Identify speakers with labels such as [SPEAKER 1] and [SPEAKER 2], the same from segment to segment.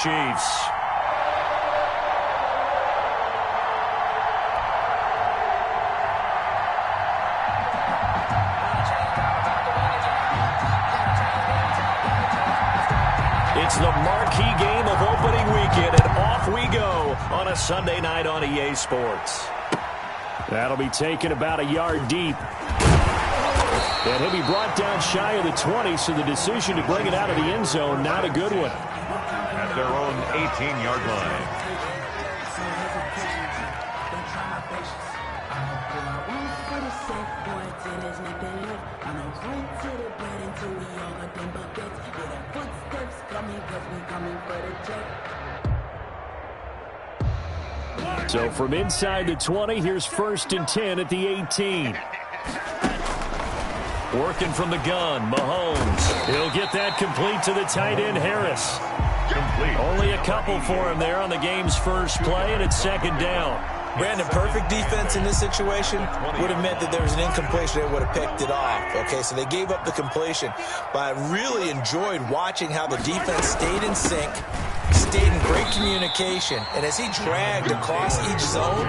[SPEAKER 1] Chiefs. It's the marquee game of opening weekend, and off we go on a Sunday night on EA Sports.
[SPEAKER 2] That'll be taken about a yard deep. And he'll be brought down shy of the 20, so the decision to bring it out of the end zone, not a good one.
[SPEAKER 3] At their own 18-yard line.
[SPEAKER 2] So from inside the 20, here's 1st and 10 at the 18. Working from the gun, Mahomes. He'll get that complete to the tight end, Harris.
[SPEAKER 3] Complete.
[SPEAKER 2] Only a couple for him there on the game's first play, and it's 2nd down.
[SPEAKER 4] Brandon, perfect defense in this situation would have meant that there was an incompletion. They would have picked it off. Okay, so they gave up the completion. But I really enjoyed watching how the defense stayed in sync, stayed in great communication. And as he dragged across each zone,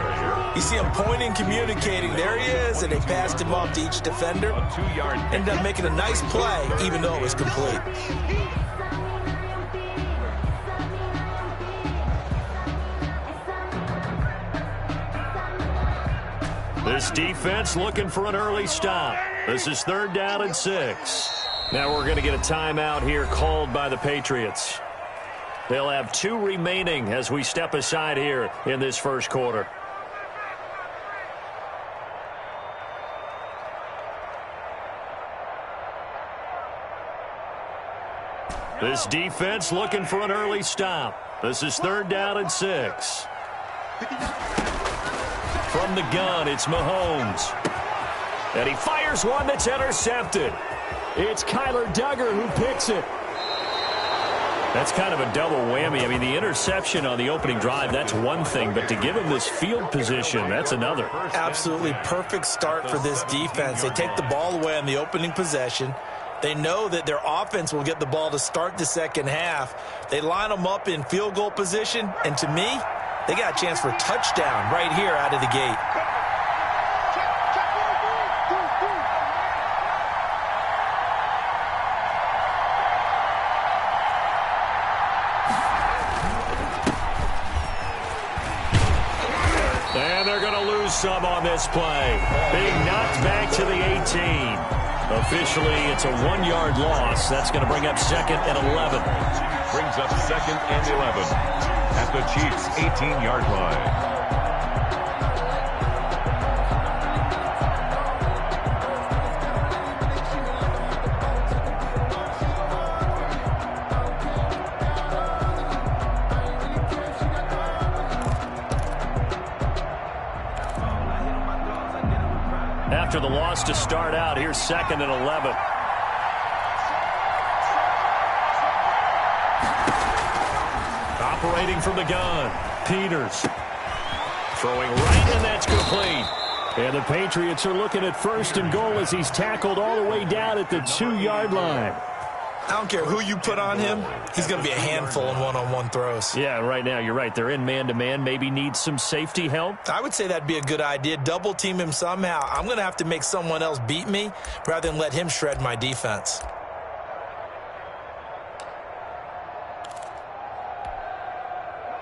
[SPEAKER 4] you see him pointing, communicating. There he is, and they passed him off to each defender. Ended up making a nice play, even though it was complete.
[SPEAKER 2] This defense looking for an early stop. This is 3rd down and 6. Now we're going to get a timeout here called by the Patriots. They'll have 2 remaining as we step aside here in this first quarter. This defense looking for an early stop. This is 3rd down and 6. From the gun, it's Mahomes. And he fires one that's intercepted. It's Kyler Duggar who picks it. That's kind of a double whammy. I mean, the interception on the opening drive, that's one thing. But to give him this field position, that's another.
[SPEAKER 4] Absolutely perfect start for this defense. They take the ball away on the opening possession. They know that their offense will get the ball to start the second half. They line them up in field goal position. And to me, they got a chance for a touchdown right here out of the gate.
[SPEAKER 2] And they're going to lose some on this play. Being knocked back to the 18. Officially, it's a 1-yard loss. That's going to bring up 2nd and 11.
[SPEAKER 3] Brings up 2nd and 11 at the Chiefs' 18-yard line.
[SPEAKER 2] After the loss to start out, here's 2nd and 11. Operating from the gun, Peters. Throwing right, and that's complete. And the Patriots are looking at 1st and goal as he's tackled all the way down at the 2-yard line.
[SPEAKER 4] I don't care who you put on him, he's going to be a handful in one-on-one throws.
[SPEAKER 2] Yeah, right now, you're right. They're in man-to-man. Maybe need some safety help.
[SPEAKER 4] I would say that'd be a good idea. Double team him somehow. I'm going to have to make someone else beat me rather than let him shred my defense.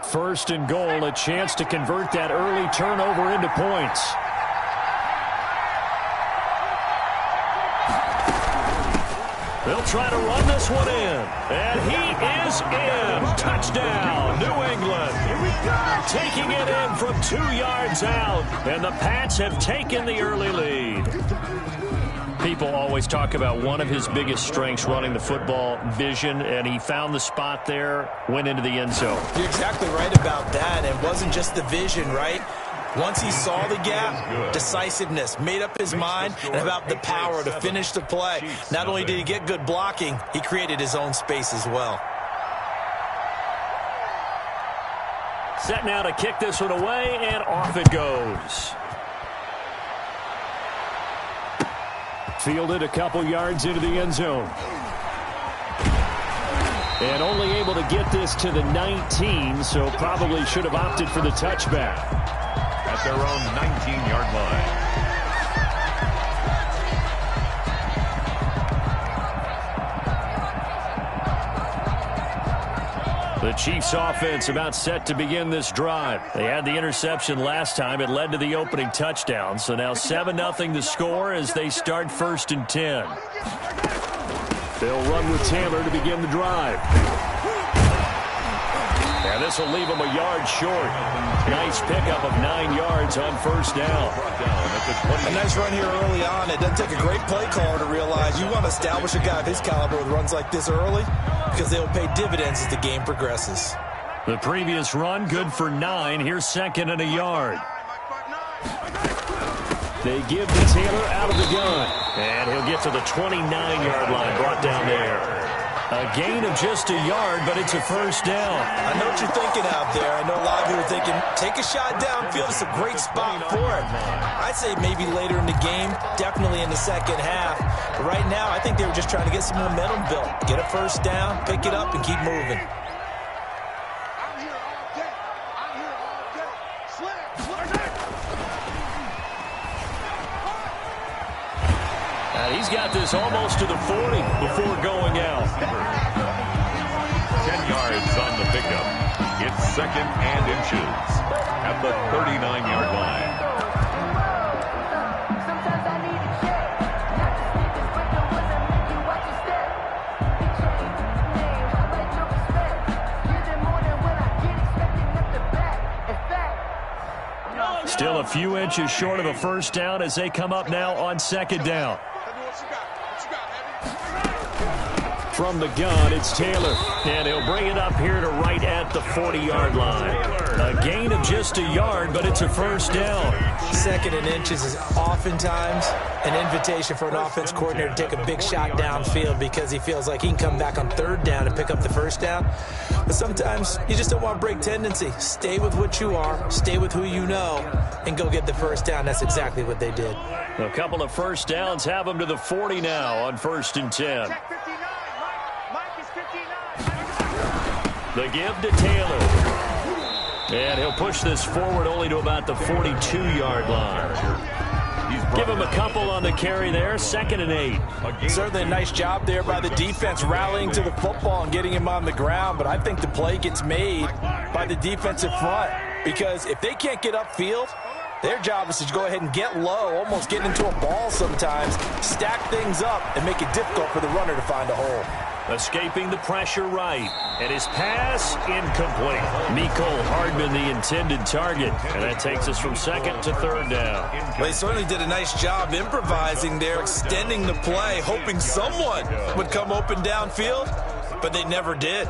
[SPEAKER 2] First and goal, a chance to convert that early turnover into points. They'll try to run this one in. And he is in. Touchdown, New England. Taking it in from 2 yards out. And the Pats have taken the early lead. People always talk about one of his biggest strengths, running the football, vision, and he found the spot there, went into the end zone.
[SPEAKER 4] You're exactly right about that. It wasn't just the vision, right? Once he saw the gap, decisiveness, made up his mind, and about the power to finish the play. Not only did he get good blocking, he created his own space as well.
[SPEAKER 2] Set now to kick this one away, and off it goes. Fielded a couple yards into the end zone. And only able to get this to the 19, so probably should have opted for the touchback.
[SPEAKER 3] At their own 19-yard line.
[SPEAKER 2] The Chiefs offense about set to begin this drive. They had the interception last time. It led to the opening touchdown. So now 7-0 to score as they start 1st and 10. They'll run with Taylor to begin the drive. And this will leave them a yard short. Nice pickup of 9 yards on 1st down.
[SPEAKER 4] A nice run here early on. It doesn't take a great play caller to realize you want to establish a guy of his caliber with runs like this early because they will pay dividends as the game progresses.
[SPEAKER 2] The previous run, good for 9. Here's 2nd and a yard. They give to Taylor out of the gun. And he'll get to the 29-yard line, brought down there. A gain of just a yard, but it's a 1st down.
[SPEAKER 4] I know what you're thinking out there. I know a lot of you are thinking, take a shot downfield. It's a great spot for it. I'd say maybe later in the game, definitely in the second half. But right now, I think they were just trying to get some momentum built. Get a 1st down, pick it up, and keep moving.
[SPEAKER 2] He's got this almost to the 40 before going out.
[SPEAKER 3] 10 yards on the pickup. It's 2nd and inches at the 39-yard line.
[SPEAKER 2] Still a few inches short of a 1st down as they come up now on 2nd down. From the gun, it's Taylor. And he'll bring it up here to right at the 40-yard line. A gain of just a yard, but it's a 1st down.
[SPEAKER 4] 2nd and inches is oftentimes an invitation for an offense coordinator to take a big shot downfield because he feels like he can come back on 3rd down and pick up the 1st down. But sometimes you just don't want to break tendency. Stay with what you are, stay with who you know, and go get the 1st down. That's exactly what they did.
[SPEAKER 2] A couple of 1st downs have them to the 40 now on 1st and 10. The give to Taylor. And he'll push this forward only to about the 42-yard line. Give him a couple on the carry there. 2nd and 8.
[SPEAKER 4] Certainly a nice job there by the defense rallying to the football and getting him on the ground. But I think the play gets made by the defensive front because if they can't get upfield, their job is to go ahead and get low, almost get into a ball sometimes, stack things up, and make it difficult for the runner to find a hole.
[SPEAKER 2] Escaping the pressure right. And his pass incomplete. Mecole Hardman the intended target. And that takes us from 2nd to 3rd down.
[SPEAKER 4] Well, they certainly did a nice job improvising there, extending the play, hoping someone would come open downfield, but they never did.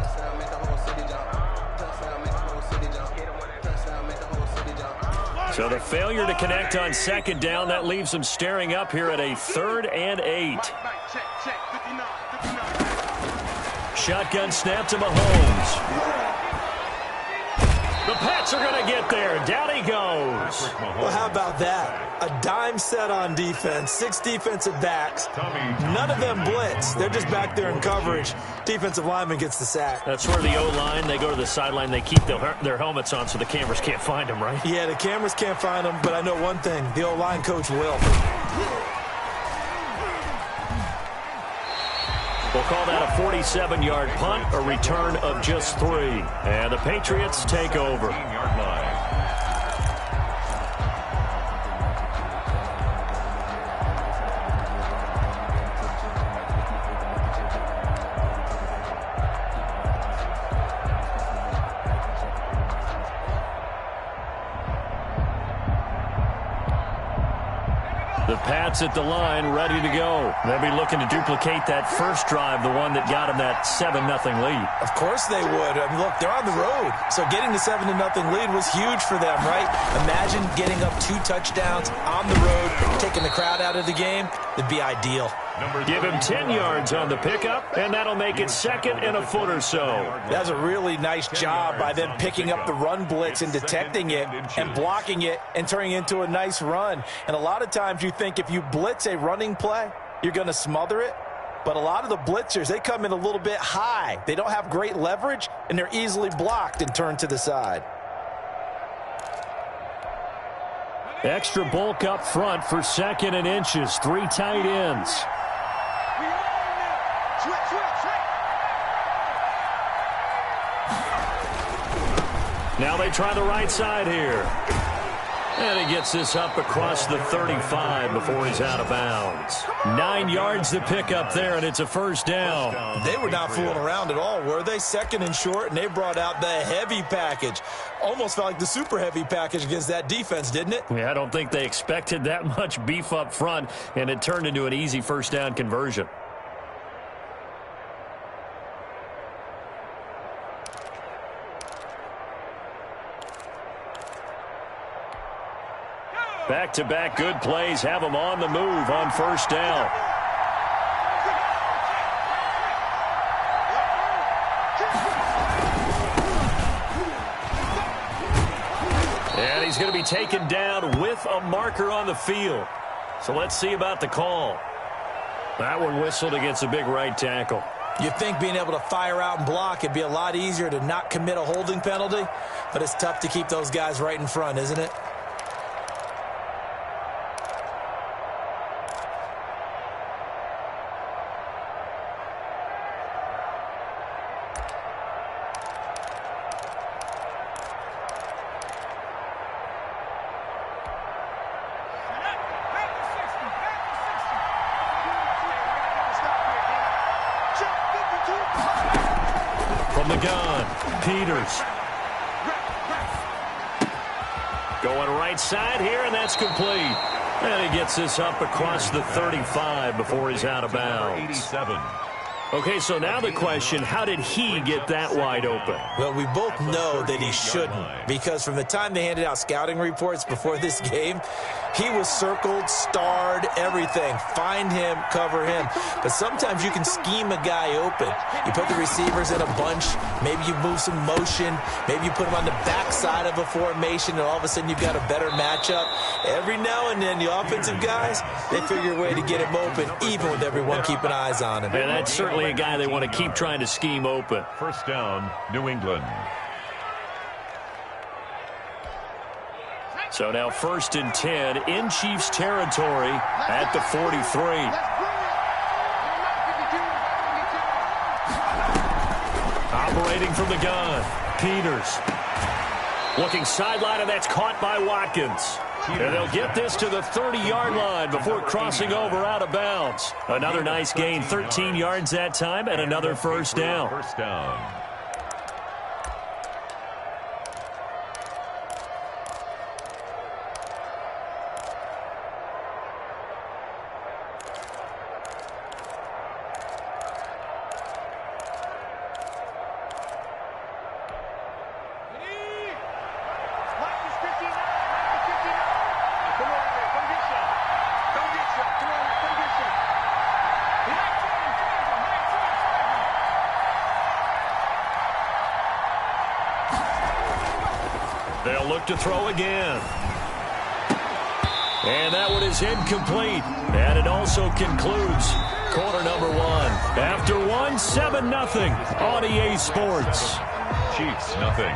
[SPEAKER 2] So the failure to connect on 2nd down, that leaves them staring up here at a 3rd and 8. Shotgun snap to Mahomes. The Pats are going to get there. Down he goes.
[SPEAKER 4] Well, how about that? A dime set on defense, 6 defensive backs. None of them blitz. They're just back there in coverage. Defensive lineman gets the sack.
[SPEAKER 2] That's where the O-line, they go to the sideline, they keep their helmets on so the cameras can't find them, right?
[SPEAKER 4] Yeah, the cameras can't find them, but I know one thing. The O-line coach will.
[SPEAKER 2] We'll call that a 47-yard punt, a return of just 3. And the Patriots take over. The Pats at the line, ready to go. They'll be looking to duplicate that first drive, the one that got them that 7-0 lead.
[SPEAKER 4] Of course they would. I mean, look, they're on the road. So getting the 7-0 lead was huge for them, right? Imagine getting up 2 touchdowns on the road, taking the crowd out of the game. It'd be ideal.
[SPEAKER 2] Give him 10 yards on the pickup, and that'll make it 2nd and a foot or so.
[SPEAKER 4] That's a really nice job by them picking up the run blitz and detecting it and blocking it and turning it into a nice run. And a lot of times you think if you blitz a running play, you're going to smother it. But a lot of the blitzers, they come in a little bit high. They don't have great leverage, and they're easily blocked and turned to the side.
[SPEAKER 2] Extra bulk up front for 2nd and inches. 3 tight ends. Now they try the right side here. And he gets this up across the 35 before he's out of bounds. 9 yards to pick up there, and it's a first down.
[SPEAKER 4] They were not fooling around at all, were they? 2nd and short, and they brought out the heavy package. Almost felt like the super heavy package against that defense, didn't it?
[SPEAKER 2] Yeah, I don't think they expected that much beef up front, and it turned into an easy first down conversion. Back-to-back good plays have them on the move on first down. And he's going to be taken down with a marker on the field. So let's see about the call. That one whistled against a big right tackle.
[SPEAKER 4] You think being able to fire out and block it'd be a lot easier to not commit a holding penalty, but it's tough to keep those guys right in front, isn't it?
[SPEAKER 2] The gun, Peters. Going right side here, and that's complete. And he gets this up across the 35 before he's out of bounds.
[SPEAKER 3] 87.
[SPEAKER 2] Okay, so now the question, how did he get that wide open?
[SPEAKER 4] Well, we both know that he shouldn't, because from the time they handed out scouting reports before this game, he was circled, starred, everything. Find him, cover him. But sometimes you can scheme a guy open. You put the receivers in a bunch. Maybe you move some motion. Maybe you put them on the backside of a formation, and all of a sudden you've got a better matchup. Every now and then, the offensive guys, they figure a way to get him open, even with everyone keeping eyes on him.
[SPEAKER 2] And that's certainly a guy they want to keep trying to scheme open.
[SPEAKER 3] First down, New England.
[SPEAKER 2] So now 1st and 10 in Chiefs territory at the 43. Operating from the gun, Peters. Looking sideline, and that's caught by Watkins. And they'll get this to the 30-yard line before crossing over out of bounds. Another nice gain, 13 yards that time, and another first down.
[SPEAKER 3] First down.
[SPEAKER 2] They'll look to throw again. And that one is incomplete. And it also concludes quarter number 1. After 1, 7-0 on EA Sports.
[SPEAKER 3] Chiefs, nothing.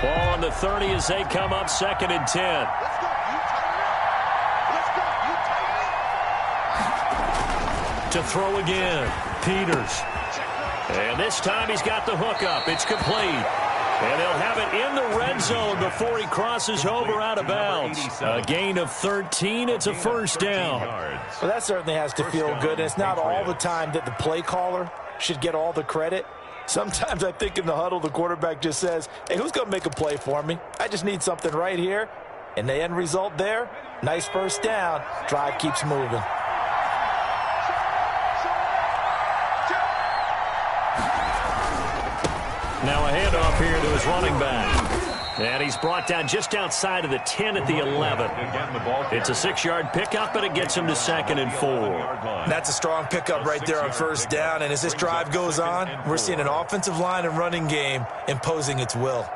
[SPEAKER 2] Ball on the 30 as they come up 2nd and 10. To throw again, Peters. And this time he's got the hook up. It's complete. And they'll have it in the red zone before he crosses over out of bounds. A gain of 13. It's a first down.
[SPEAKER 4] Well, that certainly has to feel good. And it's not all the time that the play caller should get all the credit. Sometimes I think in the huddle, the quarterback just says, hey, who's going to make a play for me? I just need something right here. And the end result there, nice first down. Drive keeps moving.
[SPEAKER 2] Now a handoff here to his running back. And he's brought down just outside of the 10 at the 11. It's a 6-yard pickup, but it gets him to 2nd and 4.
[SPEAKER 4] That's a strong pickup right there on first down. And as this drive goes on, we're seeing an offensive line and running game imposing its will.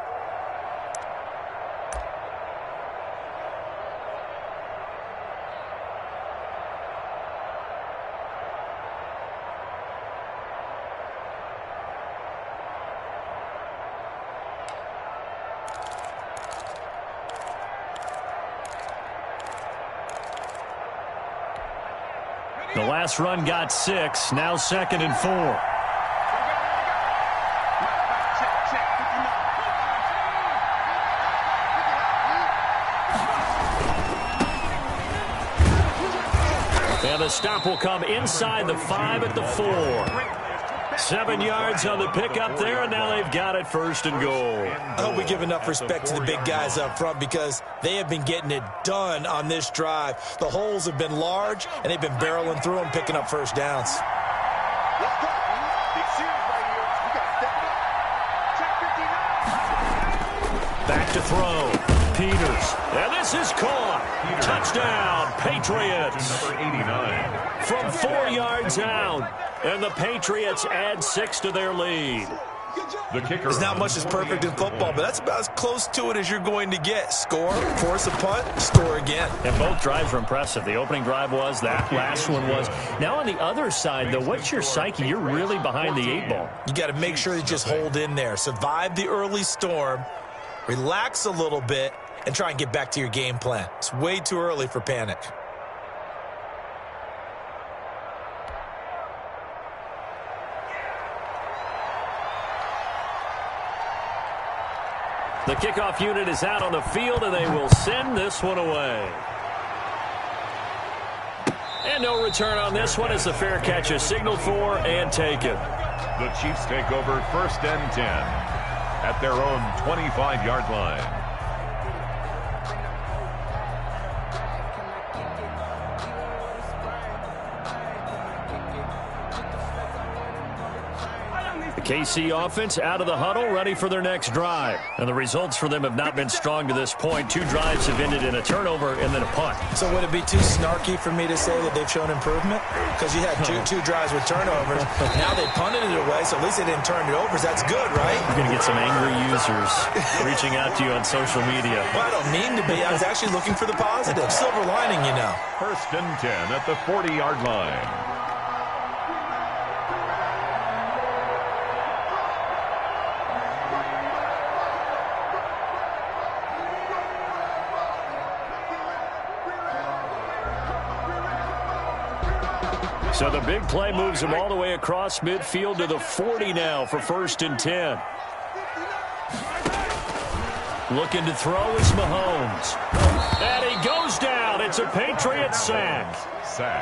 [SPEAKER 2] The last run got 6, now 2nd and 4. And the stop will come inside the 5 at the 4. 7 yards on the pickup there, and now they've got it 1st and goal.
[SPEAKER 4] I hope we give enough respect to the big guys up front because they have been getting it done on this drive. The holes have been large, and they've been barreling through them, picking up first downs.
[SPEAKER 2] Back to throw. Peters. And this is caught. Touchdown, Patriots.
[SPEAKER 3] Number 89.
[SPEAKER 2] From 4 yards out. And the Patriots add 6 to their lead.
[SPEAKER 3] The kicker.
[SPEAKER 4] There's not much that's perfect in football, but that's about as close to it as you're going to get. Score, force a punt, score again.
[SPEAKER 2] And both drives were impressive. The opening drive was, that last one was. Now on the other side, though, what's your psyche? You're really behind the 8 ball.
[SPEAKER 4] You got to make sure you just hold in there. Survive the early storm, relax a little bit, and try and get back to your game plan. It's way too early for panic.
[SPEAKER 2] The kickoff unit is out on the field, and they will send this one away. And no return on this one as the fair catch is signaled for and taken.
[SPEAKER 3] The Chiefs take over 1st and 10 at their own 25-yard line.
[SPEAKER 2] KC offense out of the huddle, ready for their next drive. And the results for them have not been strong to this point. 2 drives have ended in a turnover and then a punt.
[SPEAKER 4] So would it be too snarky for me to say that they've shown improvement? Because you had two drives with turnovers. Now they punted it away, so at least they didn't turn it over. So that's good, right?
[SPEAKER 2] You're going to get some angry users reaching out to you on social media.
[SPEAKER 4] Well, I don't mean to be. I was actually looking for the positive. Silver lining, you know.
[SPEAKER 3] 1st and 10 at the 40-yard line.
[SPEAKER 2] So the big play moves him all the way across midfield to the 40 now for 1st and 10. Looking to throw is Mahomes. And he goes down. It's a Patriots sack.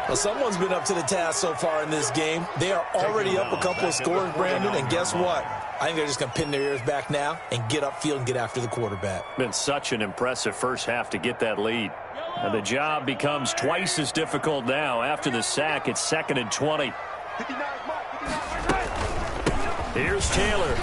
[SPEAKER 4] Well, someone's been up to the task so far in this game. They are already up a couple of scores, Brandon, and guess what? I think they're just going to pin their ears back now and get upfield and get after the quarterback.
[SPEAKER 2] Been such an impressive first half to get that lead. And the job becomes twice as difficult now. After the sack, it's 2nd and 20. Here's Taylor.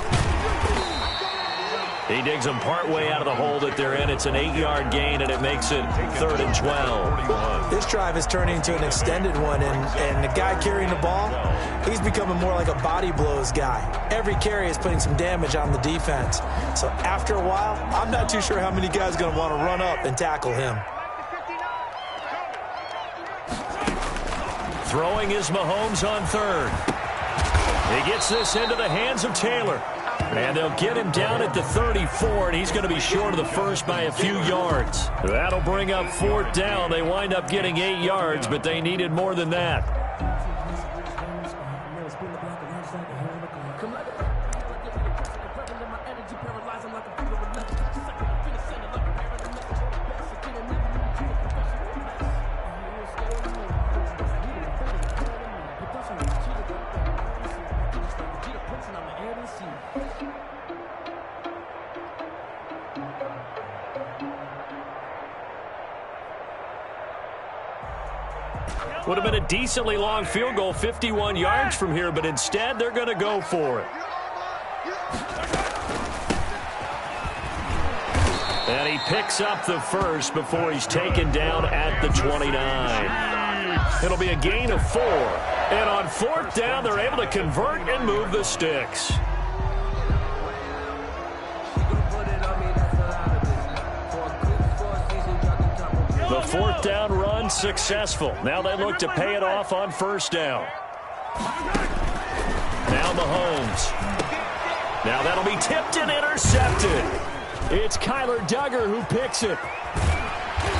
[SPEAKER 2] He digs them partway out of the hole that they're in. It's an 8-yard gain, and it makes it 3rd and 12.
[SPEAKER 4] This drive is turning into an extended one, and the guy carrying the ball, he's becoming more like a body blows guy. Every carry is putting some damage on the defense. So after a while, I'm not too sure how many guys are going to want to run up and tackle him.
[SPEAKER 2] Throwing is Mahomes on 3rd. He gets this into the hands of Taylor. And they'll get him down at the 34, and he's going to be short of the first by a few yards. That'll bring up 4th down. They wind up getting 8 yards, but they needed more than that. Would have been a decently long field goal, 51 yards from here, but instead they're going to go for it. And he picks up the first before he's taken down at the 29. It'll be a gain of 4. And on 4th down, they're able to convert and move the sticks. The 4th down run successful. Now they look to pay it off on 1st down. Now Mahomes. Now that'll be tipped and intercepted. It's Kyler Duggar who picks it.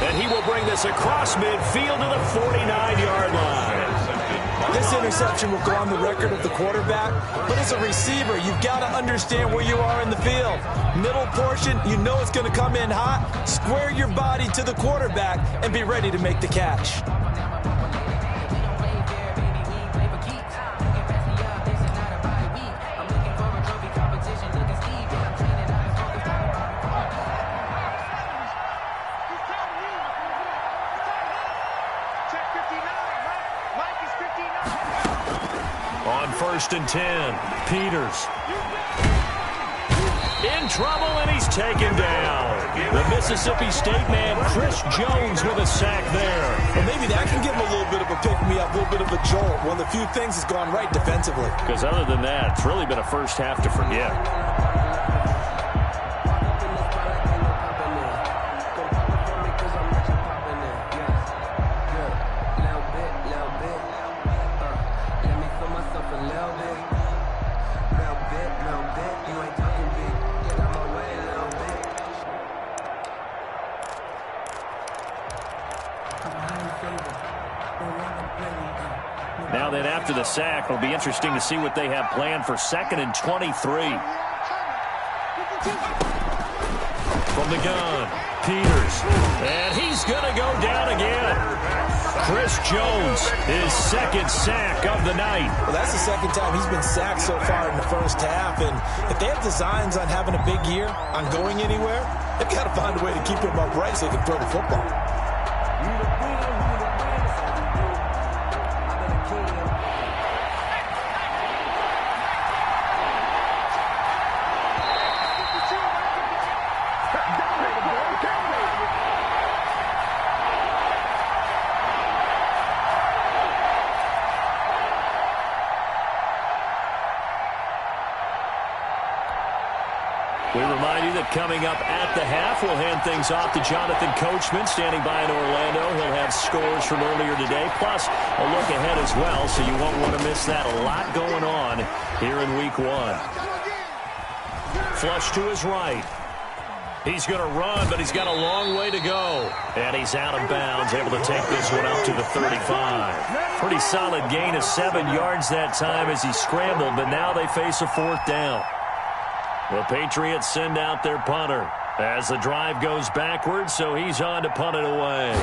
[SPEAKER 2] And he will bring this across midfield to the 49-yard line.
[SPEAKER 4] This interception will go on the record of the quarterback, but as a receiver, you've got to understand where you are in the field. Middle portion, you know it's going to come in hot. Square your body to the quarterback and be ready to make the catch.
[SPEAKER 2] On 1st and 10, Peters. In trouble, and he's taken down. The Mississippi State man, Chris Jones, with a sack there.
[SPEAKER 4] Well, maybe that can give him a little bit of a pick-me-up, a little bit of a jolt. One of the few things that's gone right defensively.
[SPEAKER 2] Because other than that, it's really been a first half to forget. Now then, after the sack, it'll be interesting to see what they have planned for 2nd and 23. From the gun, Peters. And he's going to go down again. Chris Jones, his 2nd sack of the night.
[SPEAKER 4] Well, that's the 2nd time he's been sacked so far in the first half. And if they have designs on having a big year, on going anywhere, they've got to find a way to keep him upright so they can throw the football.
[SPEAKER 2] We remind you that coming up at the half, we'll hand things off to Jonathan Coachman, standing by in Orlando. He'll have scores from earlier today, plus a look ahead as well, so you won't want to miss that. A lot going on here in Week 1. Flush to his right. He's going to run, but he's got a long way to go. And he's out of bounds, able to take this one out to the 35. Pretty solid gain of 7 yards that time as he scrambled, but now they face a 4th down. The Patriots send out their punter as the drive goes backwards, so he's on to punt it away.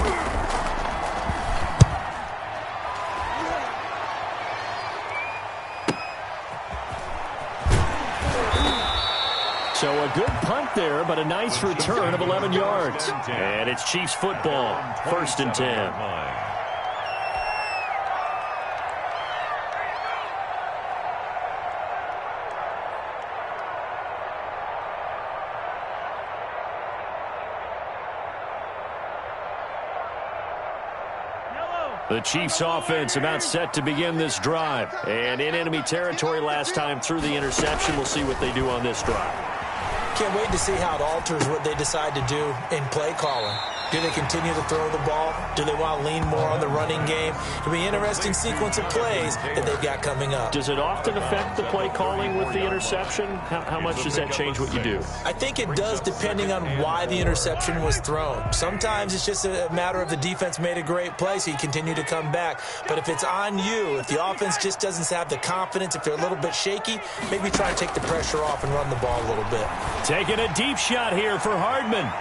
[SPEAKER 2] So a good punt there, but a nice return of 11 yards. And it's Chiefs football, 1st and 10. The Chiefs offense about set to begin this drive. And in enemy territory last time through the interception. We'll see what they do on this drive.
[SPEAKER 4] Can't wait to see how it alters what they decide to do in play calling. Do they continue to throw the ball? Do they want to lean more on the running game? It'll be an interesting sequence of plays that they've got coming up.
[SPEAKER 2] Does it often affect the play calling with the interception? How much does that change what you do?
[SPEAKER 4] I think it does, depending on why the interception was thrown. Sometimes it's just a matter of the defense made a great play, so you continue to come back. But if it's on you, if the offense just doesn't have the confidence, if they're a little bit shaky, maybe try to take the pressure off and run the ball a little bit.
[SPEAKER 2] Taking a deep shot here for Hardman.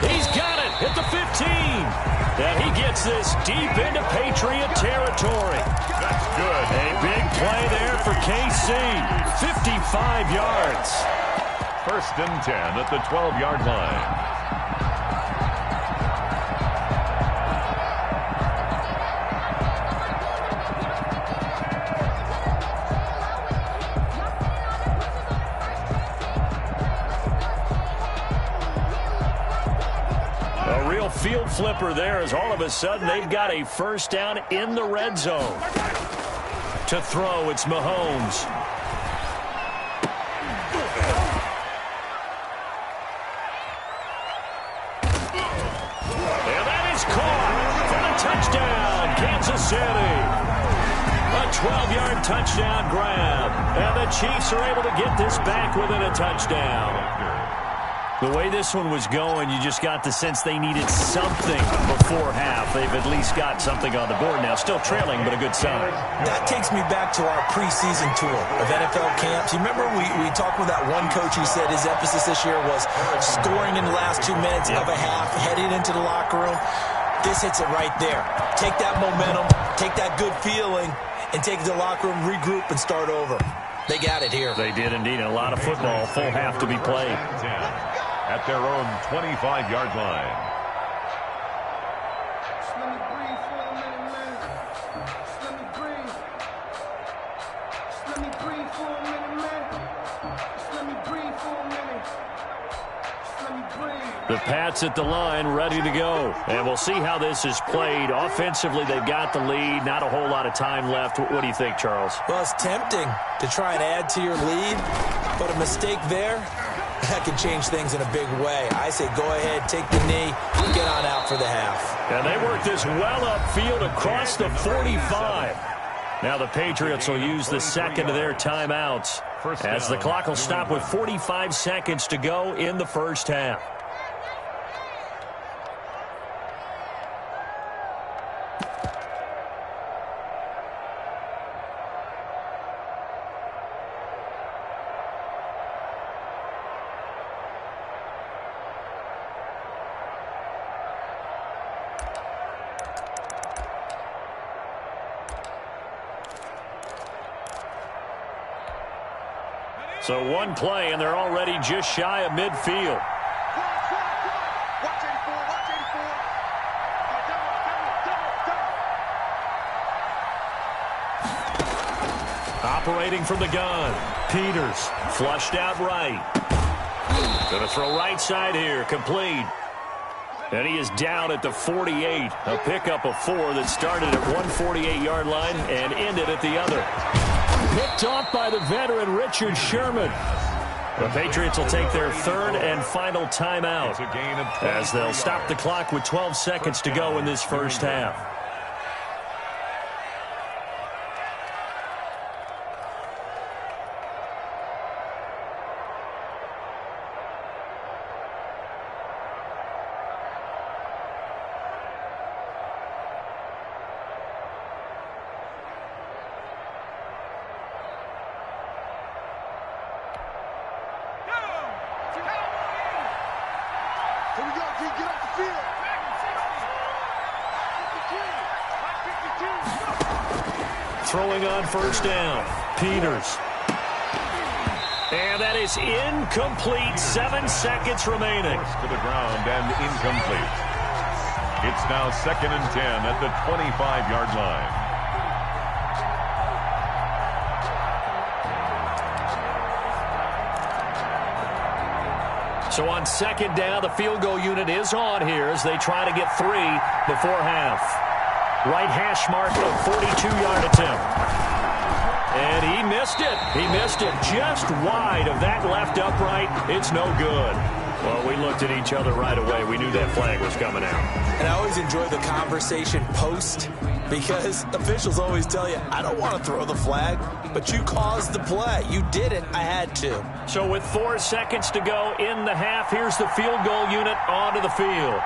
[SPEAKER 2] He's got it at the 15. And he gets this deep into Patriot territory.
[SPEAKER 3] That's good.
[SPEAKER 2] A big play there for KC. 55 yards.
[SPEAKER 3] 1st and 10 at the 12-yard line.
[SPEAKER 2] field flipper there as all of a sudden they've got a first down in the red zone. To throw, it's Mahomes. And that is caught for the touchdown, Kansas City. A 12-yard touchdown grab. And the Chiefs are able to get this back within a touchdown. The way this one was going, you just got the sense they needed something before half. They've at least got something on the board now. Still trailing, but a good sign.
[SPEAKER 4] That takes me back to our preseason tour of NFL camps. You remember we talked with that one coach who said his emphasis this year was scoring in the last 2 minutes of a half, heading into the locker room. This hits it right there. Take that momentum, take that good feeling, and take it to the locker room, regroup, and start over. They got it here.
[SPEAKER 2] They did indeed. A lot of football, full half to be played.
[SPEAKER 3] At their own 25-yard line.
[SPEAKER 5] Just let me breathe for a minute, man. Just let me breathe. Just let me breathe for a minute, man. Just let me breathe for a minute. Just let me breathe.
[SPEAKER 2] The Pats at the line, ready to go. And we'll see how this is played. Offensively, they've got the lead. Not a whole lot of time left. What do you think, Charles?
[SPEAKER 4] Well, it's tempting to try and add to your lead, but a mistake there, that can change things in a big way. I say go ahead, take the knee, get on out for the half.
[SPEAKER 2] And they work this well upfield across the 45. Now the Patriots will use the second of their timeouts as the clock will stop with 45 seconds to go in the first half. So one play, and they're already just shy of midfield.
[SPEAKER 5] Watch 84, watch 84.
[SPEAKER 2] Operating from the gun. Peters flushed out right. Going to throw right side here. Complete. And he is down at the 48. A pickup of 4 that started at 148-yard line and ended at the other. Picked off by the veteran Richard Sherman. The Patriots will take their third and final timeout as they'll stop the clock with 12 seconds to go in this first half.
[SPEAKER 5] Here we go, G. Get off the field. 52.
[SPEAKER 2] Throwing on first down. Peters. And that is incomplete. 7 seconds remaining.
[SPEAKER 3] To the ground and incomplete. It's now 2nd and 10 at the 25-yard line.
[SPEAKER 2] So on second down, the field goal unit is on here as they try to get 3 before half. Right hash mark of 42-yard attempt. And he missed it. He missed it just wide of that left upright. It's no good. Well, we looked at each other right away. We knew that flag was coming out.
[SPEAKER 4] And I always enjoy the conversation post because officials always tell you, I don't want to throw the flag, but you caused the play. You did it. I had to.
[SPEAKER 2] So with 4 seconds to go in the half, here's the field goal unit onto the field.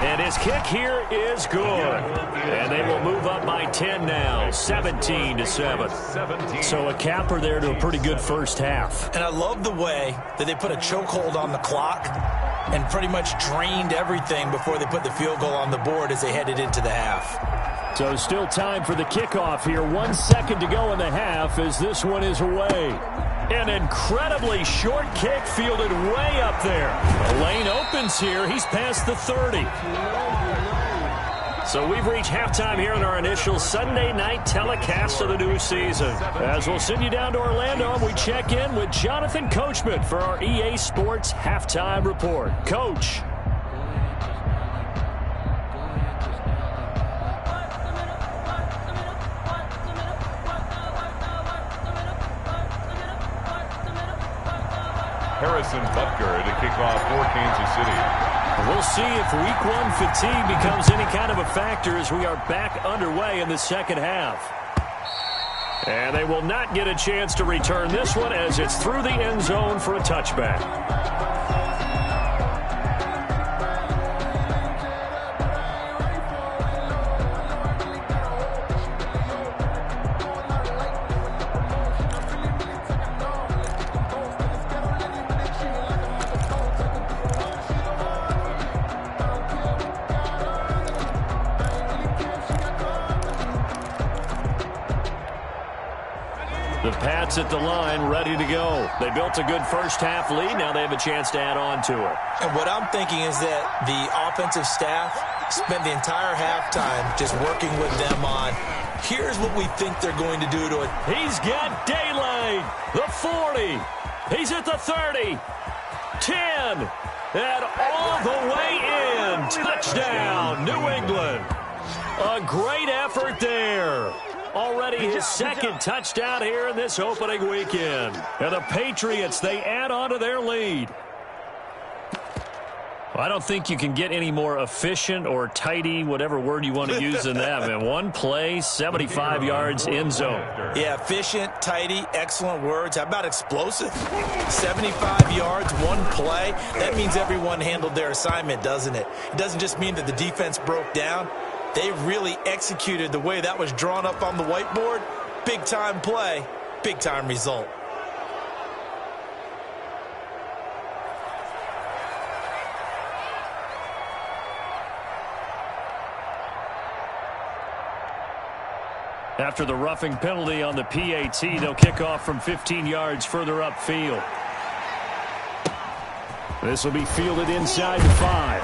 [SPEAKER 2] And his kick here is good. And they will move up by 10 now, 17-7. So a capper there to a pretty good first half.
[SPEAKER 4] And I love the way that they put a chokehold on the clock and pretty much drained everything before they put the field goal on the board as they headed into the half.
[SPEAKER 2] So still time for the kickoff here. 1 second to go in the half as this one is away. An incredibly short kick fielded way up there. The lane opens here. He's past the 30. So we've reached halftime here in our initial Sunday night telecast of the new season. As we'll send you down to Orlando, and we check in with Jonathan Coachman for our EA Sports Halftime Report. Coach.
[SPEAKER 3] Harrison Butker to kick off for Kansas City.
[SPEAKER 2] We'll see if week one fatigue becomes any kind of a factor as we are back underway in the second half. And they will not get a chance to return this one as it's through the end zone for a touchback. The Pats at the line, ready to go. They built a good first-half lead. Now they have a chance to add on to it.
[SPEAKER 4] And what I'm thinking is that the offensive staff spent the entire halftime just working with them on, here's what we think they're going to do to it.
[SPEAKER 2] He's got daylight. The 40. He's at the 30. 10. And all the way in. Touchdown, New England. A great effort there. Already his second touchdown here in this opening weekend. And the Patriots, they add on to their lead. Well, I don't think you can get any more efficient or tidy, whatever word you want to use in that, man. One play, 75 yards, end zone.
[SPEAKER 4] Yeah, efficient, tidy, excellent words. How about explosive? 75 yards, one play. That means everyone handled their assignment, doesn't it? It doesn't just mean that the defense broke down. They really executed the way that was drawn up on the whiteboard. Big-time play, big-time result.
[SPEAKER 2] After the roughing penalty on the PAT, they'll kick off from 15 yards further upfield. This will be fielded inside the 5.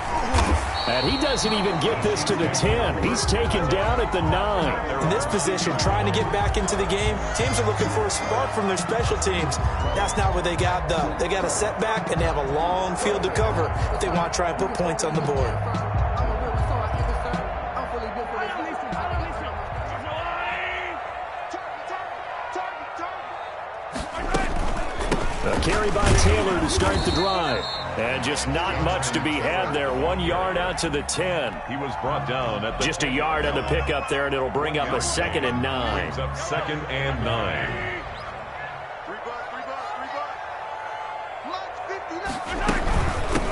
[SPEAKER 2] And he doesn't even get this to the 10. He's taken down at the 9.
[SPEAKER 4] In this position, trying to get back into the game, teams are looking for a spark from their special teams. That's not what they got, though. They got a setback, and they have a long field to cover if they want to try and put points on the board.
[SPEAKER 2] A carry by Taylor to start the drive. And just not much to be had there. 1 yard out to the 10.
[SPEAKER 3] He was brought down at the
[SPEAKER 2] just a yard on the pickup there, and it'll bring up a 2nd and 9.
[SPEAKER 3] Brings up 2nd and 9.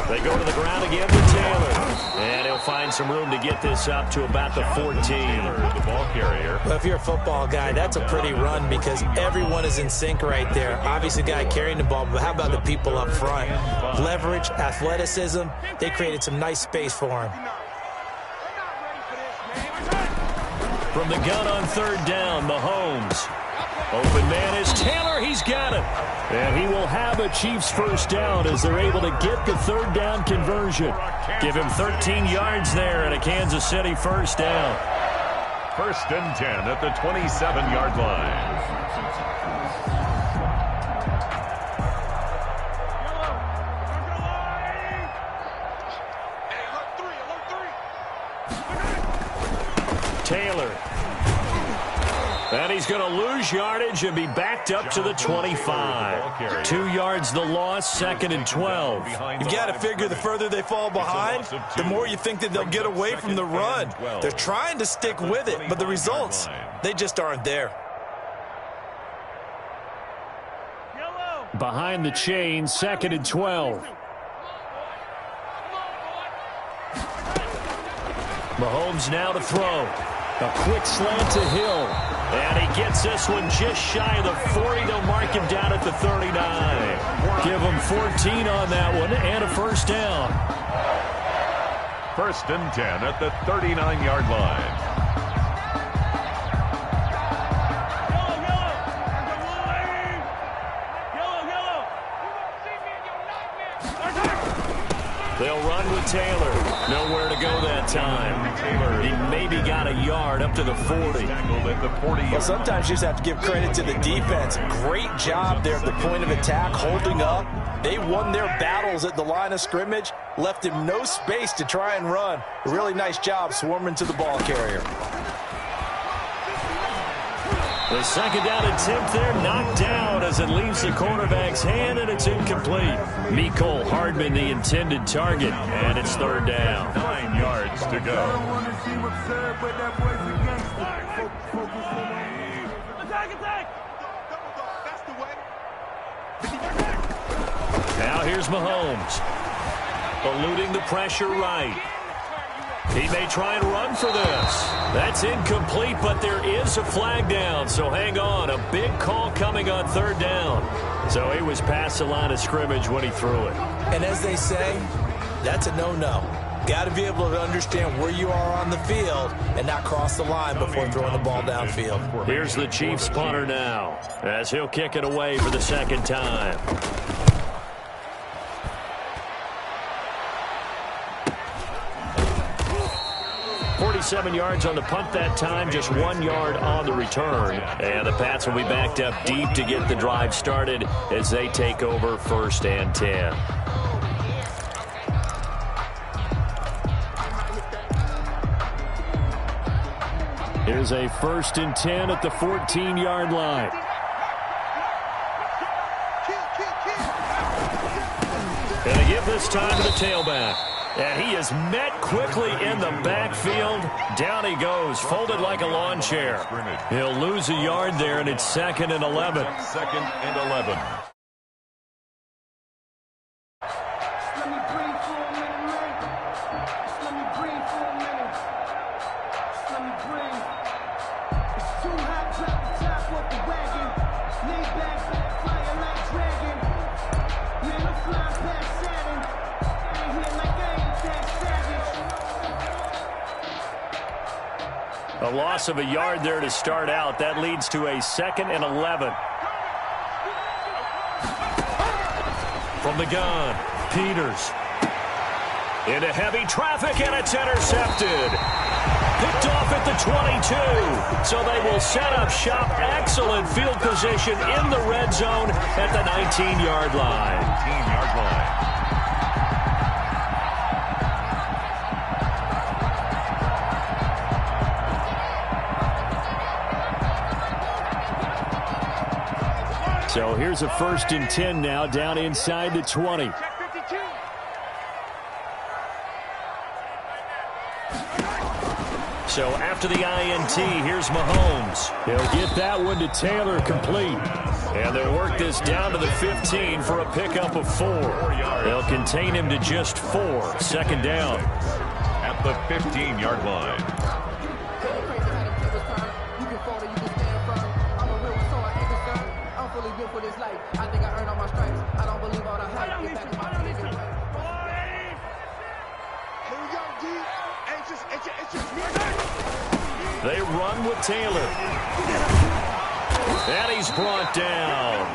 [SPEAKER 2] They go to the ground again with Taylor. And he'll find some room to get this up to about the 14.
[SPEAKER 3] The ball carrier.
[SPEAKER 4] Well, if you're a football guy, that's a pretty run because everyone is in sync right there. Obviously, the guy carrying the ball, but how about the people up front? Leverage, athleticism, they created some nice space for him.
[SPEAKER 2] From the gun on 3rd down, Mahomes. Open man is Taylor. He's got it. And he will have a Chiefs first down as they're able to get the 3rd down conversion. Give him 13 yards there and a Kansas City first down.
[SPEAKER 3] 1st and 10 at the 27-yard line.
[SPEAKER 2] Taylor. And he's going to lose yardage and be backed up to the 25. 2 yards the loss, 2nd and 12.
[SPEAKER 4] You've got to figure the further they fall behind, the more you think that they'll get away from the run. They're trying to stick with it, but the results, they just aren't there.
[SPEAKER 2] Behind the chain, 2nd and 12. Mahomes now to throw. A quick slant to Hill. And he gets this one just shy of the 40. They'll mark him down at the 39. Give him 14 on that one and a first down.
[SPEAKER 3] 1st and 10 at the 39-yard line.
[SPEAKER 2] They'll run with with Taylor. Nowhere to go that time. He maybe got a yard up to the 40.
[SPEAKER 4] Well, sometimes you just have to give credit to the defense. Great job there at the point of attack, holding up. They won their battles at the line of scrimmage, left him no space to try and run. A really nice job swarming to the ball carrier.
[SPEAKER 2] The second down attempt there knocked down as it leaves the quarterback's hand, and it's incomplete. Mecole Hardman, the intended target, and it's third down.
[SPEAKER 3] 9 yards to go.
[SPEAKER 2] Now here's Mahomes, eluding the pressure right. He may try and run for this. That's incomplete, but there is a flag down, so hang on. A big call coming on third down. So he was past the line of scrimmage when he threw it.
[SPEAKER 4] And as they say, that's a no-no. Got to be able to understand where you are on the field and not cross the line before throwing the ball downfield.
[SPEAKER 2] Here's the Chiefs punter now, as he'll kick it away for the second time. 47 yards on the punt that time, just 1 yard on the return. And the Pats will be backed up deep to get the drive started as they take over 1st and 10. Here's a 1st and 10 at the 14-yard line. And they give this time to the tailback. And he is met quickly in the backfield. Down he goes, folded like a lawn chair. He'll lose a yard there, and it's 2nd and 11.
[SPEAKER 3] 2nd and 11.
[SPEAKER 5] Let me breathe for a minute, man. Let me breathe for a minute. Let me breathe. It's too hot, drop the top off the wagon. Lay back, flying like dragon. Man, I'm flying past Saturn. Ain't here like I ain't that savage.
[SPEAKER 2] A loss of a yard there to start out. That leads to a 2nd and 11. From the gun, Peters. Into heavy traffic, and it's intercepted. Picked off at the 22. So they will set up shop. Excellent field position in the red zone at the 19-yard line.
[SPEAKER 3] 19-yard line.
[SPEAKER 2] So here's a 1st and 10 now, down inside the 20. So after the INT, here's Mahomes. He'll get that one to Taylor, complete. And they'll work this down to the 15 for a pickup of 4. They'll contain him to just 4. 2nd down.
[SPEAKER 3] At the 15-yard line.
[SPEAKER 2] They run with Taylor. And he's brought down.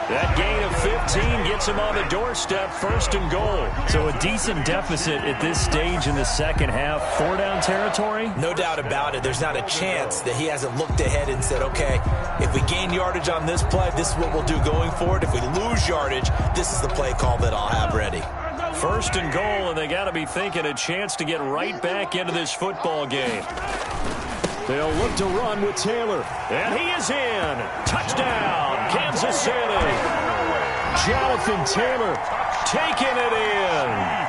[SPEAKER 2] That gain of 15 gets him on the doorstep, 1st and goal. So a decent deficit at this stage in the second half. 4-down territory?
[SPEAKER 4] No doubt about it. There's not a chance that he hasn't looked ahead and said, okay, if we gain yardage on this play, this is what we'll do going forward. If we lose yardage, this is the play call that I'll have ready.
[SPEAKER 2] 1st and goal, and they got to be thinking a chance to get right back into this football game. They'll look to run with Taylor. And he is in. Touchdown, Kansas City. Jonathan Taylor taking it in.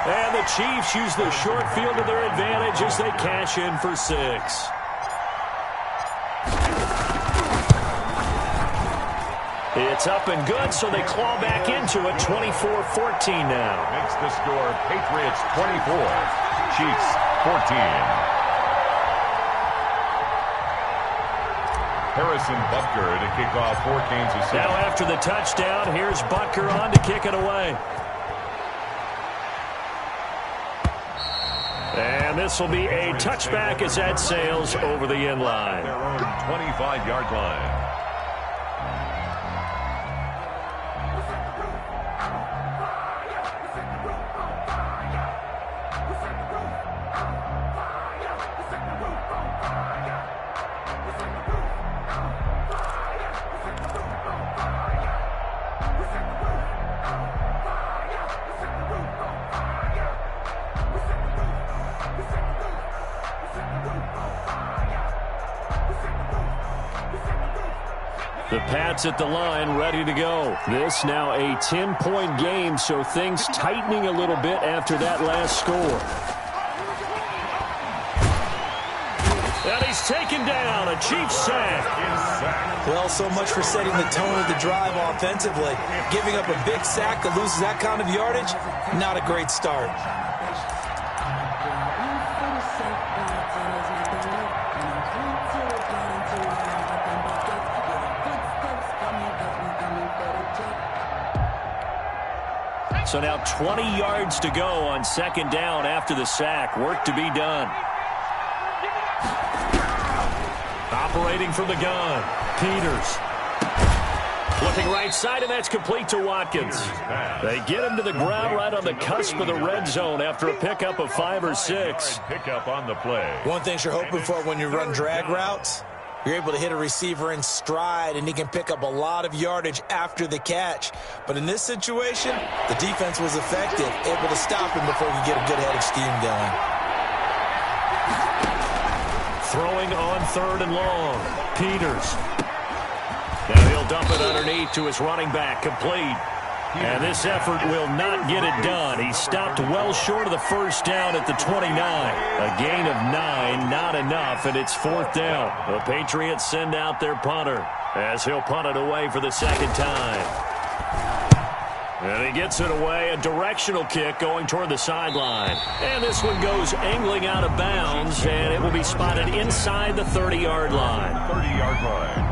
[SPEAKER 2] And the Chiefs use the short field to their advantage as they cash in for 6. It's up and good, so they claw back into it, 24-14 now.
[SPEAKER 3] Makes the score Patriots 24, Chiefs 14. Harrison Butker to kick off for Kansas City.
[SPEAKER 2] Now after the touchdown, here's Butker on to kick it away. And this will be a touchback as that sails over the end line.
[SPEAKER 3] Their own 25-yard line.
[SPEAKER 2] The Pats at the line, ready to go. This now a 10-point game, so things tightening a little bit after that last score. And he's taken down, a Chiefs sack.
[SPEAKER 4] Well, so much for setting the tone of the drive offensively. Giving up a big sack that loses that kind of yardage, not a great start.
[SPEAKER 2] So now 20 yards to go on second down after the sack. Work to be done. Operating from the gun, Peters. Looking right side, and that's complete to Watkins. They get him to the ground right on the cusp of the red zone after a pickup of 5 or 6.
[SPEAKER 3] Pickup on the play.
[SPEAKER 4] One thing you're hoping for when you run drag routes, you're able to hit a receiver in stride, and he can pick up a lot of yardage after the catch. But in this situation, the defense was effective, able to stop him before he could get a good head of steam going.
[SPEAKER 2] Throwing on third and long. Peters. Now he'll dump it underneath to his running back, complete. And this effort will not get it done. He stopped well short of the first down at the 29. A gain of 9, not enough, and it's fourth down. The Patriots send out their punter as he'll punt it away for the second time. And he gets it away, a directional kick going toward the sideline. And this one goes angling out of bounds, and it will be spotted inside the 30-yard line.
[SPEAKER 3] 30-yard line.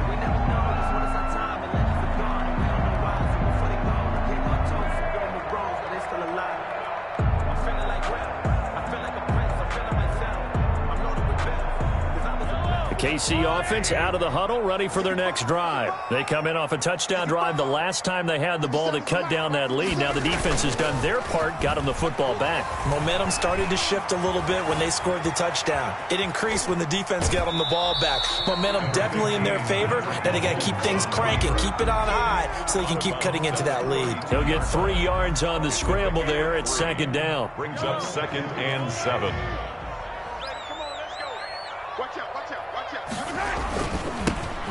[SPEAKER 2] KC offense out of the huddle, ready for their next drive. They come in off a touchdown drive the last time they had the ball to cut down that lead. Now the defense has done their part, got them the football back.
[SPEAKER 4] Momentum started to shift a little bit when they scored the touchdown. It increased when the defense got them the ball back. Momentum definitely in their favor. Now they got to keep things cranking, keep it on high so they can keep cutting into that lead.
[SPEAKER 2] He'll get 3 yards on the scramble there at second down.
[SPEAKER 3] Brings up 2nd and 7.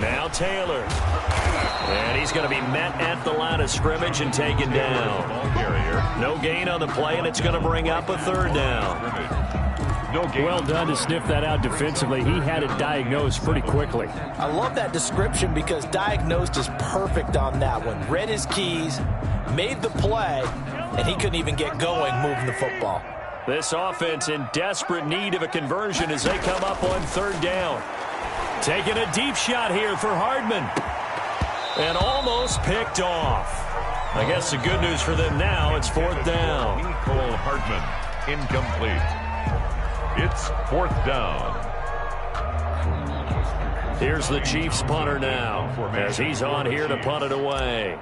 [SPEAKER 2] Now Taylor. And he's going to be met at the line of scrimmage and taken down. No gain on the play, and it's going to bring up a third down. Well done to sniff that out defensively. He had it diagnosed pretty quickly.
[SPEAKER 4] I love that description because diagnosed is perfect on that one. Read his keys, made the play, and he couldn't even get going moving the football.
[SPEAKER 2] This offense in desperate need of a conversion as they come up on third down. Taking a deep shot here for Hardman. And almost picked off. I guess the good news for them now, it's fourth down.
[SPEAKER 3] Cole Hardman, incomplete. It's fourth down.
[SPEAKER 2] Here's the Chiefs punter now as he's on here to punt it away.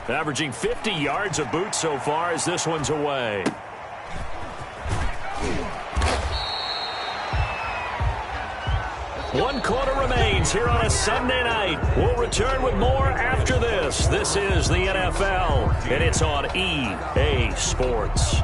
[SPEAKER 2] Averaging 50 yards a boot so far as this one's away. One quarter remains here on a Sunday night. We'll return with more after this. This is the NFL, and it's on EA Sports.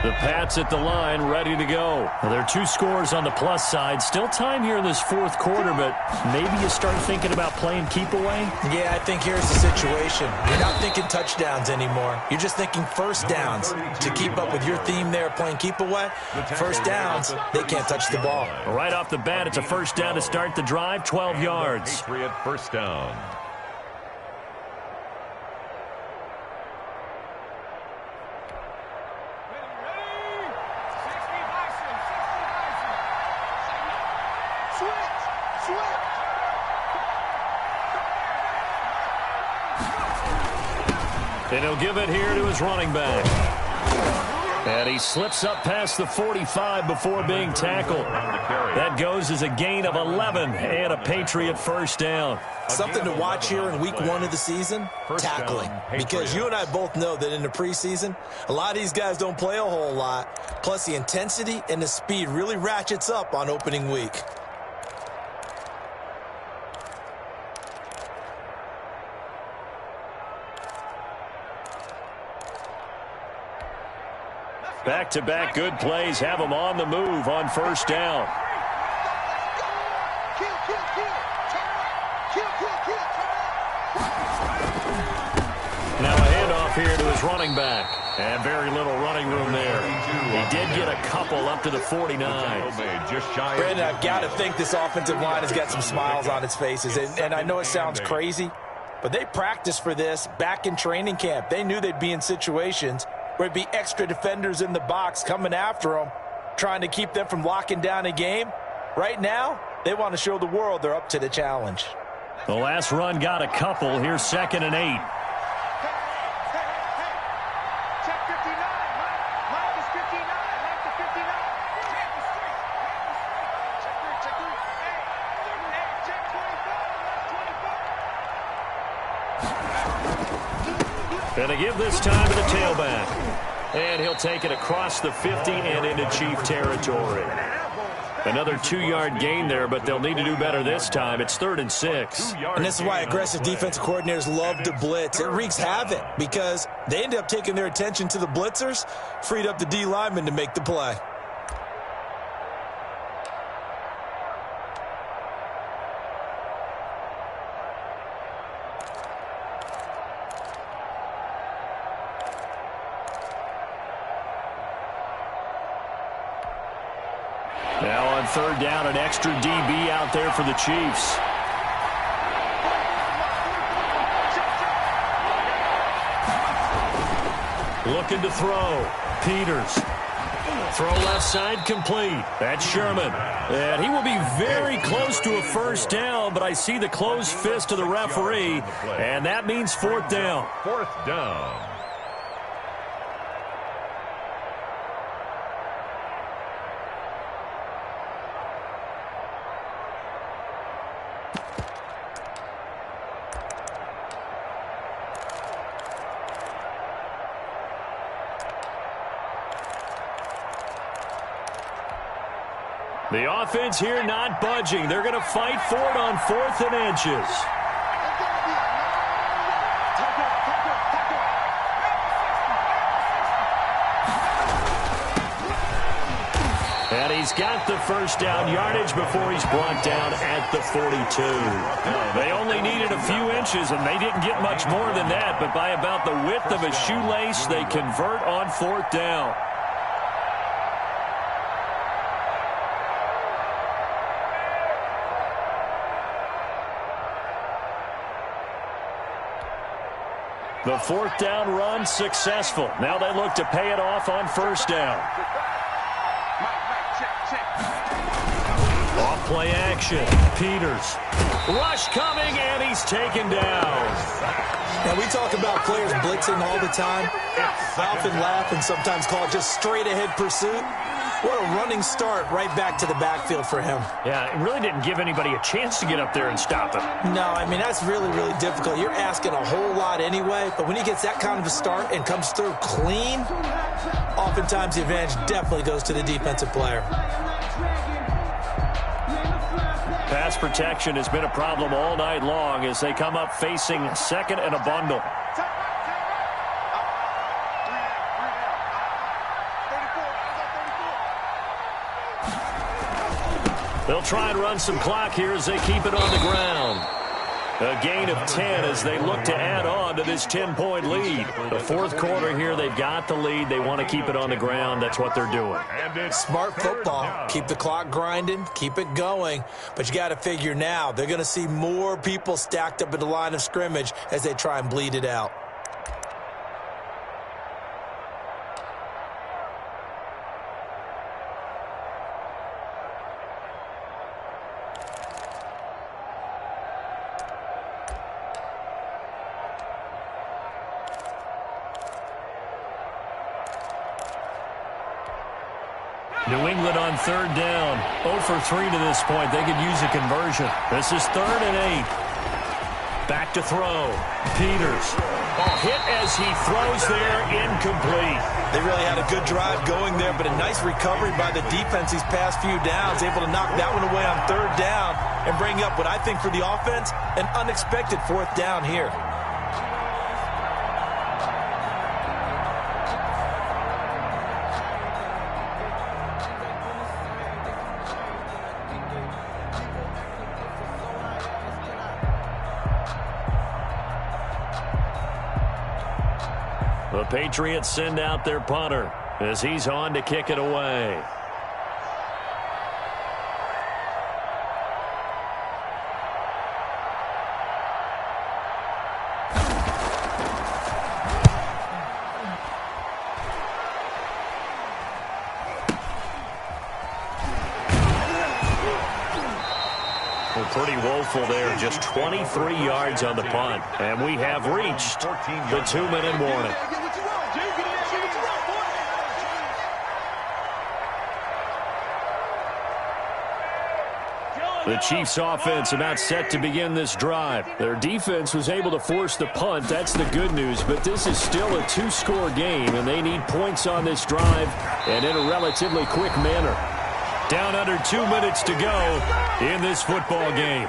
[SPEAKER 2] The Pats at the line, ready to go. Well, there are 2 scores on the plus side. Still time here in this fourth quarter, but maybe you start thinking about playing keep away?
[SPEAKER 4] Yeah, I think here's the situation. You're not thinking touchdowns anymore. You're just thinking first downs. To keep up with your theme there, playing keep away, first downs, they can't touch the ball.
[SPEAKER 2] Right off the bat, it's a first down to start the drive, 12 yards.
[SPEAKER 3] Patriot first down.
[SPEAKER 2] And he'll give it here to his running back. And he slips up past the 45 before being tackled. That goes as a gain of 11 and a Patriot first down.
[SPEAKER 4] Something to watch here in week 1 of the season, tackling. Because you and I both know that in the preseason, a lot of these guys don't play a whole lot. Plus the intensity and the speed really ratchets up on opening week.
[SPEAKER 2] Back-to-back good plays have them on the move on first down. Now a handoff here to his running back. And very little running room there. He did get a couple up to the 49.
[SPEAKER 4] Brandon, I've got to think this offensive line has got some smiles on its faces. And I know it sounds crazy, but they practiced for this back in training camp. They knew they'd be in situations where it'd be extra defenders in the box coming after them, trying to keep them from locking down a game. Right now, they want to show the world they're up to the challenge.
[SPEAKER 2] The last run got a couple. Here's 2nd and 8. And they give this time to the tailback. And he'll take it across the 50 and into Chief territory. Another 2-yard gain there, but they'll need to do better this time. It's 3rd and 6.
[SPEAKER 4] And this is why aggressive defensive coordinators love to blitz. It wreaks havoc because they end up taking their attention to the blitzers, freed up the D lineman to make the play.
[SPEAKER 2] Now on 3rd down, an extra DB out there for the Chiefs. Looking to throw. Peters. Throw left side complete. That's Sherman. And he will be very close to a first down, but I see the closed fist of the referee, and that means 4th down.
[SPEAKER 3] 4th down.
[SPEAKER 2] The offense here not budging. They're going to fight for it on 4th and inches. And he's got the first down yardage before he's brought down at the 42. They only needed a few inches, and they didn't get much more than that. But by about the width of a shoelace, they convert on 4th down. The 4th down run successful. Now they look to pay it off on first down. Off play action. Peters. Rush coming, and he's taken down.
[SPEAKER 4] Now, we talk about players blitzing all the time. I often laugh and sometimes call it just straight-ahead pursuit. What a running start right back to the backfield for him.
[SPEAKER 2] Yeah, it really didn't give anybody a chance to get up there and stop him.
[SPEAKER 4] No, I mean, that's really, really difficult. You're asking a whole lot anyway, but when he gets that kind of a start and comes through clean, oftentimes the advantage definitely goes to the defensive player.
[SPEAKER 2] Pass protection has been a problem all night long as they come up facing 2nd and a bundle. They'll try and run some clock here as they keep it on the ground. A gain of 10 as they look to add on to this 10-point lead. The 4th quarter here, they've got the lead. They want to keep it on the ground. That's what they're doing.
[SPEAKER 4] Smart football. Keep the clock grinding. Keep it going. But you got to figure now they're going to see more people stacked up at the line of scrimmage as they try and bleed it out.
[SPEAKER 2] New England on 3rd down. 0 for 3 to this point. They could use a conversion. This is 3rd and 8. Back to throw. Peters. Hit as he throws there, incomplete.
[SPEAKER 4] They really had a good drive going there, but a nice recovery by the defense these past few downs, able to knock that one away on 3rd down and bring up what I think for the offense, an unexpected 4th down here.
[SPEAKER 2] The Patriots send out their punter as he's on to kick it away.
[SPEAKER 1] Pretty woeful there. Just 23 yards on the punt. And we have reached the 2-minute warning. The Chiefs' offense about set to begin this drive. Their defense was able to force the punt. That's the good news. But this is still a 2-score game, and they need points on this drive and in a relatively quick manner. Down under 2 minutes to go in this football game.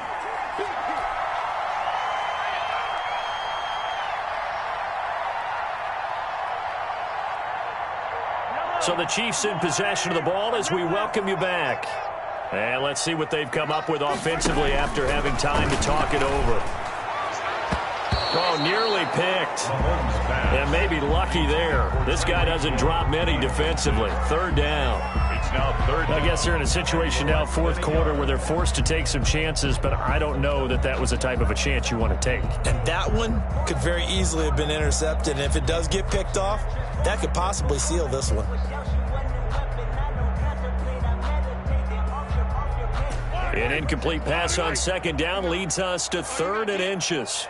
[SPEAKER 1] So the Chiefs in possession of the ball as we welcome you back. And let's see what they've come up with offensively after having time to talk it over. Oh, nearly picked. And maybe lucky there. This guy doesn't drop many defensively. Third down.
[SPEAKER 3] It's now third.
[SPEAKER 2] I guess they're in a situation now, fourth quarter, where they're forced to take some chances, but I don't know that that was the type of a chance you want to take.
[SPEAKER 4] And that one could very easily have been intercepted. And if it does get picked off, that could possibly seal this one.
[SPEAKER 2] An incomplete pass on second down leads us to 3rd and inches.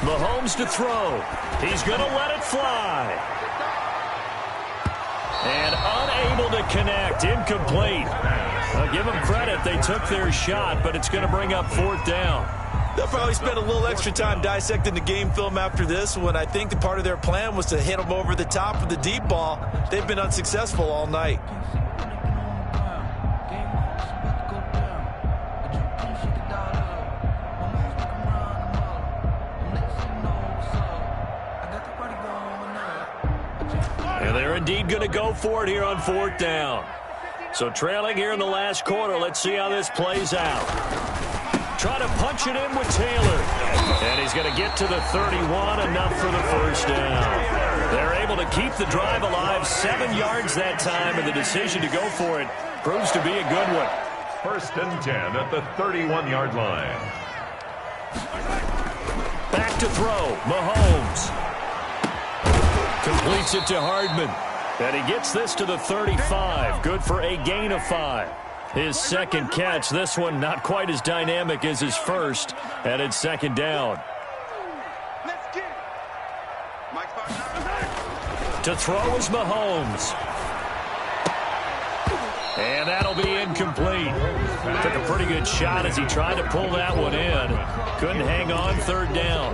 [SPEAKER 2] Mahomes to throw. He's going to let it fly. And unable to connect. Incomplete. I'll give them credit. They took their shot, but it's going to bring up 4th down.
[SPEAKER 4] They'll probably spend a little extra time dissecting the game film after this one. I think the part of their plan was to hit them over the top with the deep ball. They've been unsuccessful all night.
[SPEAKER 2] And they're indeed going to go for it here on 4th down. So trailing here in the last quarter. Let's see how this plays out. Try to punch it in with Taylor. And he's going to get to the 31, enough for the first down. They're able to keep the drive alive, 7 yards that time, and the decision to go for it proves to be a good one.
[SPEAKER 3] 1st and 10 at the 31-yard line.
[SPEAKER 2] Back to throw, Mahomes. Completes it to Hardman. And he gets this to the 35. Good for a gain of 5. His second catch. This one not quite as dynamic as his first. And it's 2nd down. To throw is Mahomes. And that'll be incomplete. Took a pretty good shot as he tried to pull that one in. Couldn't hang on, 3rd down.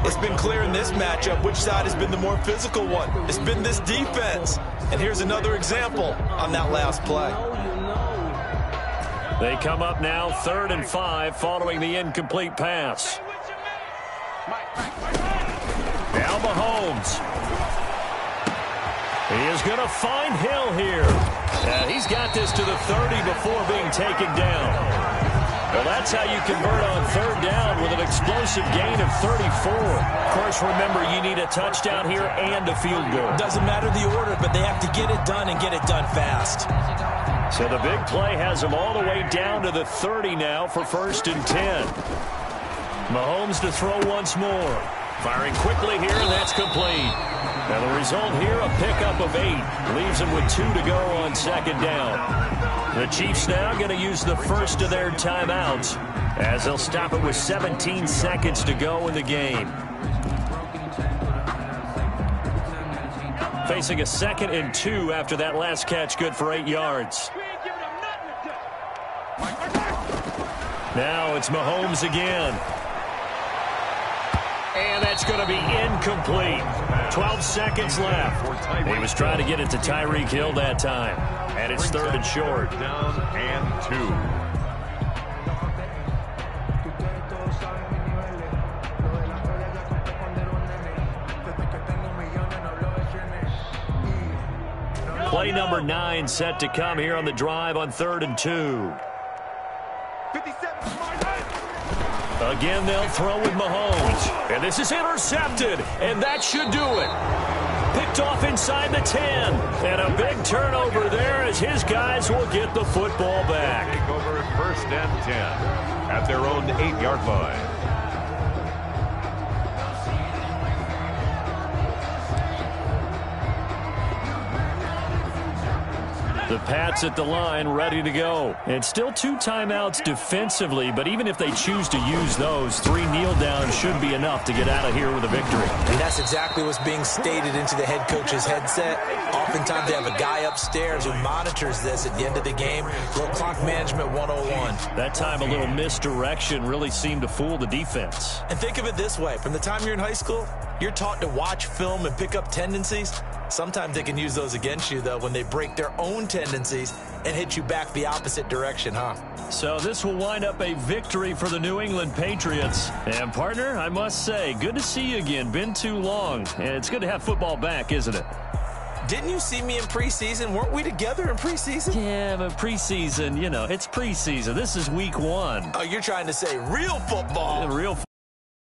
[SPEAKER 4] It's been clear in this matchup which side has been the more physical one. It's been this defense. And here's another example on that last play.
[SPEAKER 2] They come up now 3rd and 5 following the incomplete pass. Now Mahomes. He is going to find Hill here. And he's got this to the 30 before being taken down. Well, that's how you convert on 3rd down with an explosive gain of 34. Of course, remember, you need a touchdown here and a field goal.
[SPEAKER 4] Doesn't matter the order, but they have to get it done and get it done fast.
[SPEAKER 2] So the big play has them all the way down to the 30 now for 1st and 10. Mahomes to throw once more. Firing quickly here, and that's complete. Now the result here, a pickup of 8. Leaves them with 2 to go on 2nd down. The Chiefs now going to use the first of their timeouts as they'll stop it with 17 seconds to go in the game. Facing a 2nd and 2 after that last catch, good for 8 yards. Now it's Mahomes again. And that's going to be incomplete. 12 seconds left. He was trying to get it to Tyreek Hill that time. And it's 3rd and short.
[SPEAKER 3] Down and 2.
[SPEAKER 2] Play number 9 set to come here on the drive on 3rd and 2.
[SPEAKER 1] Again, they'll throw with Mahomes. And this is intercepted, and that should do it. Picked off inside the 10. And a big turnover there as his guys will get the football back.
[SPEAKER 3] Take over at 1st and 10 at their own 8-yard line.
[SPEAKER 1] The Pats at the line, ready to go. And still 2 timeouts defensively, but even if they choose to use those, 3 kneel downs should be enough to get out of here with a victory.
[SPEAKER 4] And that's exactly what's being stated into the head coach's headset. Oftentimes they have a guy upstairs who monitors this at the end of the game. A little clock management 101.
[SPEAKER 1] That time a little misdirection really seemed to fool the defense.
[SPEAKER 4] And think of it this way. From the time you're in high school, you're taught to watch film and pick up tendencies. Sometimes they can use those against you, though, when they break their own tendencies and hit you back the opposite direction, huh?
[SPEAKER 1] So this will wind up a victory for the New England Patriots. And, partner, I must say, good to see you again. Been too long. And it's good to have football back, isn't it?
[SPEAKER 4] Didn't you see me in preseason? Weren't we together in preseason?
[SPEAKER 1] Yeah, but preseason, you know, it's preseason. This is week 1.
[SPEAKER 4] Oh, you're trying to say real football.
[SPEAKER 1] Real